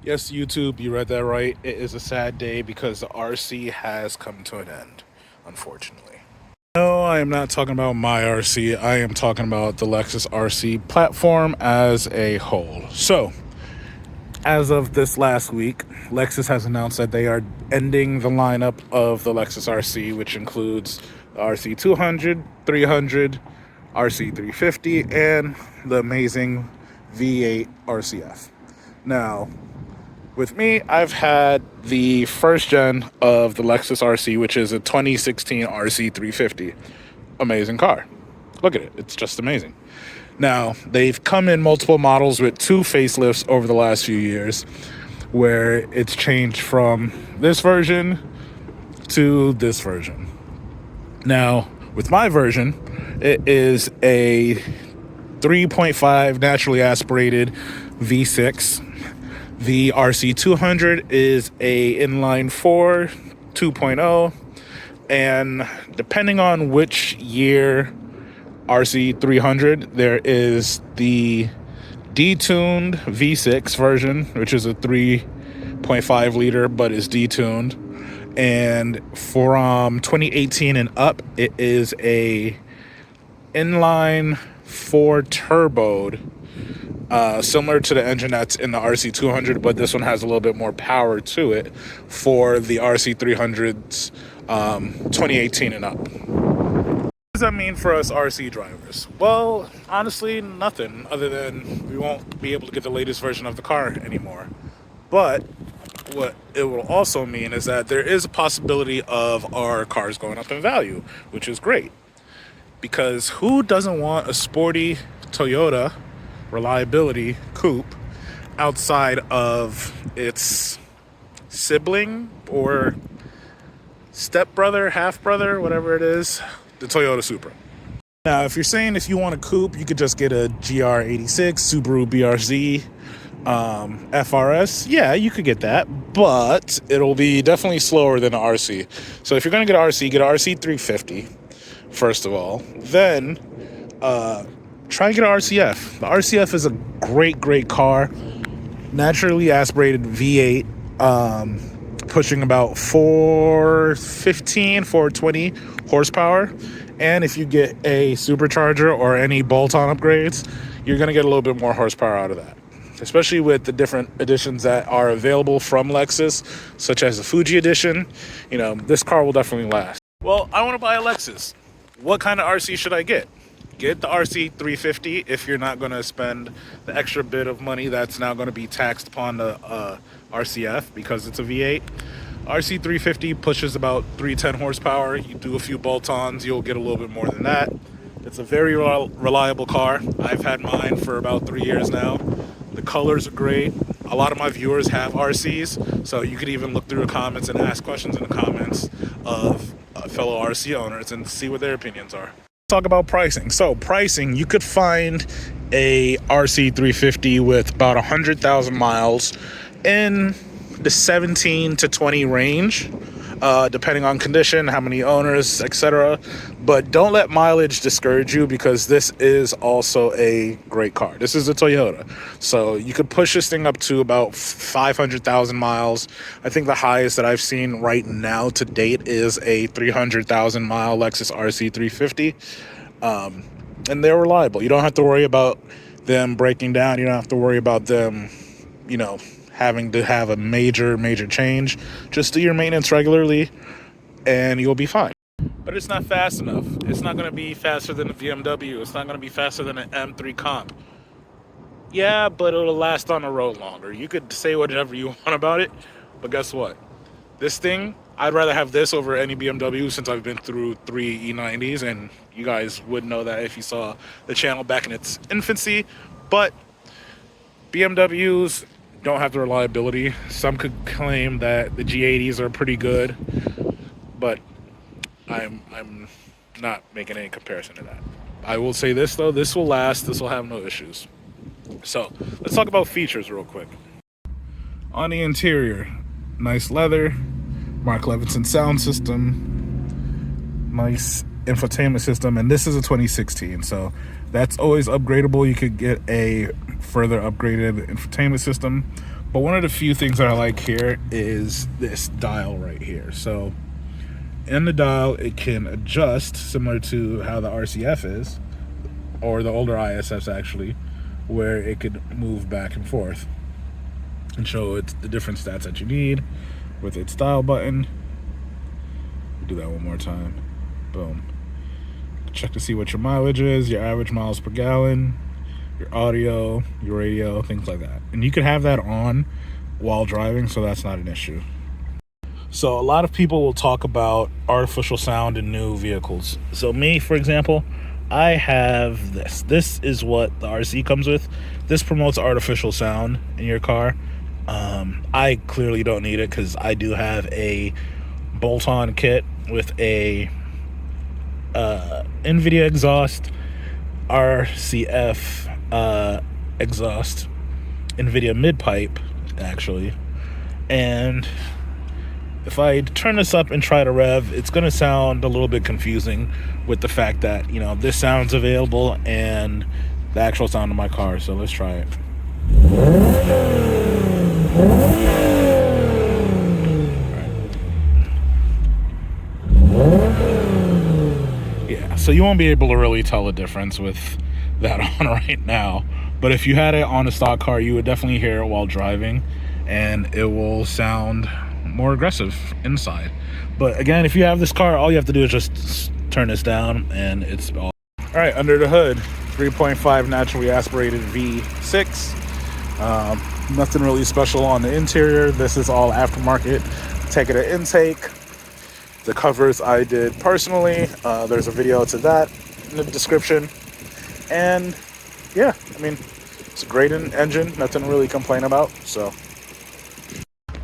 Yes, YouTube, you read that right. It is a sad day because the RC has come to an end, unfortunately. No, I am not talking about my RC. I am talking about the Lexus RC platform as a whole. So, as of this last week, Lexus has announced that they are ending the lineup of the Lexus RC, which includes the RC 200, 300, RC 350, and the amazing V8 RCF. Now, with me, I've had the first gen of the Lexus RC, which is a 2016 RC 350. Amazing car. Look at it. It's just amazing. Now, they've come in multiple models with two facelifts over the last few years, where it's changed from this version to this version. Now, with my version, it is a 3.5 naturally aspirated V6. The RC 200 is a inline 4 2.0, and depending on which year RC 300, there is the detuned V6 version, which is a 3.5 liter but is detuned, and from 2018 and up, it is a inline 4 turboed, similar to the engine that's in the RC 200, but this one has a little bit more power to it for the RC 300's 2018 and up. What does that mean for us RC drivers? Well, honestly, nothing other than we won't be able to get the latest version of the car anymore. But what it will also mean is that there is a possibility of our cars going up in value, which is great. Because who doesn't want a sporty Toyota reliability coupe outside of its sibling or stepbrother, half-brother, whatever it is, the Toyota Supra? Now, if you're saying if you want a coupe, you could just get a GR86, Subaru BRZ, FRS. Yeah, you could get that, but it'll be definitely slower than the RC. So if you're going to get an RC, get an RC 350, first of all. Then try and get an RCF. The RCF is a great car. Naturally aspirated V8, pushing about 415, 420 horsepower. And if you get a supercharger or any bolt-on upgrades, you're going to get a little bit more horsepower out of that. Especially with the different editions that are available from Lexus, such as the Fuji edition. You know, this car will definitely last. Well, I want to buy a Lexus. What kind of RC should I get? Get the RC 350 if you're not going to spend the extra bit of money that's now going to be taxed upon the RCF because it's a V8. RC 350 pushes about 310 horsepower. You do a few bolt-ons, you'll get a little bit more than that. It's a very reliable car. I've had mine for about 3 years now. The colors are great. A lot of my viewers have RCs, so you could even look through the comments and ask questions in the comments of fellow RC owners and see what their opinions are. Talk about pricing. So pricing, you could find a RC 350 with about 100,000 miles in the 17 to 20 range, depending on condition, how many owners, etc. But don't let mileage discourage you, because this is also a great car. This is a Toyota, so you could push this thing up to about 500,000 miles. I think the highest that I've seen right now to date is a 300,000 mile Lexus RC 350, and they're reliable. You don't have to worry about them breaking down. You don't have to worry about them, you know, having to have a major change. Just do your maintenance regularly and you'll be fine. But it's not fast enough. It's not going to be faster than a BMW. It's not going to be faster than an M3 Comp. Yeah, but it'll last on the road longer. You could say whatever you want about it, but guess what? This thing, I'd rather have this over any BMW, since I've been through 3 E90s, and you guys would know that if you saw the channel back in its infancy. But BMWs don't have the reliability. Some could claim that the G80s are pretty good, but I'm not making any comparison to that. I will say this though, this will last, this will have no issues. So let's talk about features real quick. On the interior, nice leather, Mark Levinson sound system, nice infotainment system, and this is a 2016, so that's always upgradable. You could get a further upgraded infotainment system, But one of the few things that I like here is this dial right here. So in the dial, it can adjust similar to how the RCF is, or the older ISFs actually, where it could move back and forth and show it the different stats that you need with its dial button. Do that one more time. Boom. Check to see what your mileage is, your average miles per gallon, your audio, your radio, things like that. And you can have that on while driving, so that's not an issue. So a lot of people will talk about artificial sound in new vehicles. So me, for example, I have this. This is what the RC comes with. This promotes artificial sound in your car. I clearly don't need it because I do have a bolt-on kit with a NVIDIA exhaust, RCF exhaust, NVIDIA mid-pipe, actually. And if I turn this up and try to rev, it's going to sound a little bit confusing with the fact that, you know, this sound's available and the actual sound of my car. So let's try it. Yeah, so you won't be able to really tell the difference with that on right now. But if you had it on a stock car, you would definitely hear it while driving, and it will sound more aggressive inside. But again, if you have this car, all you have to do is just turn this down and it's all right. Under the hood, 3.5 naturally aspirated V6. Nothing really special on the interior. This is all aftermarket. Take it at intake. The covers I did personally. There's a video to that in the description. And yeah, I mean, it's a great engine. Nothing to really complain about. So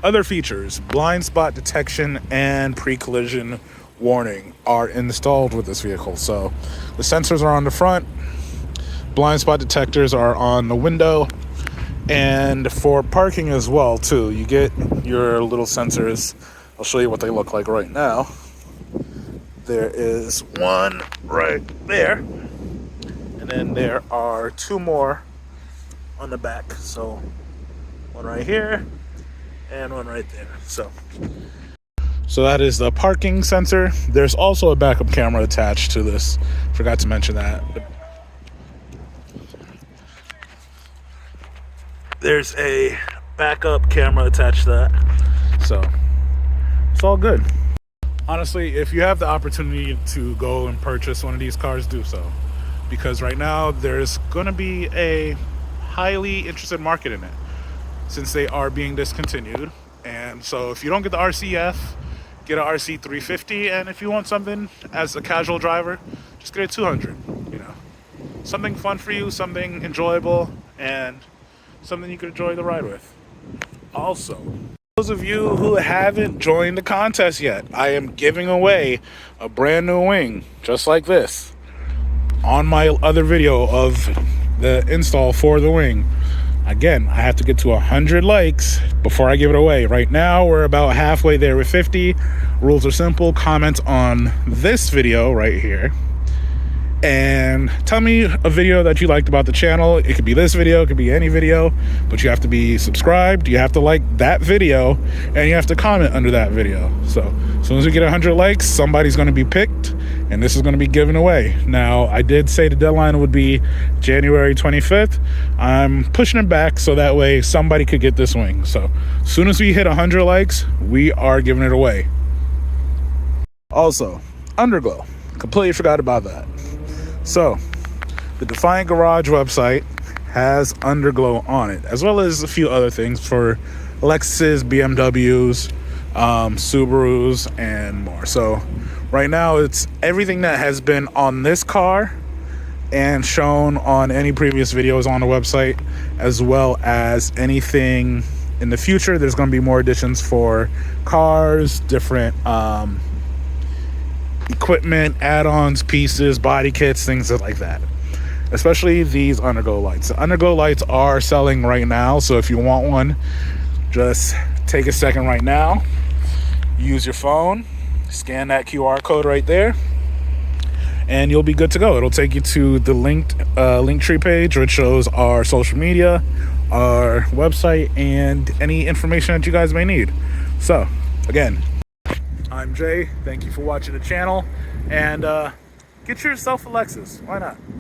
other features, blind spot detection and pre-collision warning are installed with this vehicle. So the sensors are on the front, blind spot detectors are on the window, and for parking as well too, you get your little sensors. I'll show you what they look like right now. There is one right there, and then there are two more on the back. So one right here and one right there. So that is the parking sensor. There's also a backup camera attached to this. Forgot to mention that. There's a backup camera attached to that. So it's all good. Honestly, if you have the opportunity to go and purchase one of these cars, do so. Because right now there's going to be a highly interested market in it, since they are being discontinued. And so if you don't get the RCF, get an RC 350, and if you want something as a casual driver, just get a 200. You know, something fun for you, something enjoyable, and something you can enjoy the ride with. Also, those of you who haven't joined the contest yet, I am giving away a brand new wing just like this on my other video of the install for the wing. Again, I have to get to 100 likes before I give it away. Right now, we're about halfway there with 50. Rules are simple. Comment on this video right here and tell me a video that you liked about the channel. It could be this video, it could be any video, but you have to be subscribed, you have to like that video, and you have to comment under that video. So as soon as we get 100 likes, somebody's going to be picked, and this is going to be given away. Now, I did say the deadline would be January 25th. I'm pushing it back so that way somebody could get this wing. So as soon as we hit 100 likes, we are giving it away. Also, underglow. Completely forgot about that. So, the Defiant Garage website has underglow on it, as well as a few other things for Lexuses, BMWs, Subarus, and more. So, right now, it's everything that has been on this car and shown on any previous videos on the website, as well as anything in the future. There's going to be more additions for cars, different equipment, add-ons, pieces, body kits, things like that. Especially these underglow lights. The underglow lights are selling right now, so if you want one, just take a second right now, use your phone, scan that QR code right there, and you'll be good to go. It'll take you to the Linktree page, which shows our social media, our website and any information that you guys may need. So, again, I'm Jay. Thank you for watching the channel, and get yourself a Lexus. Why not?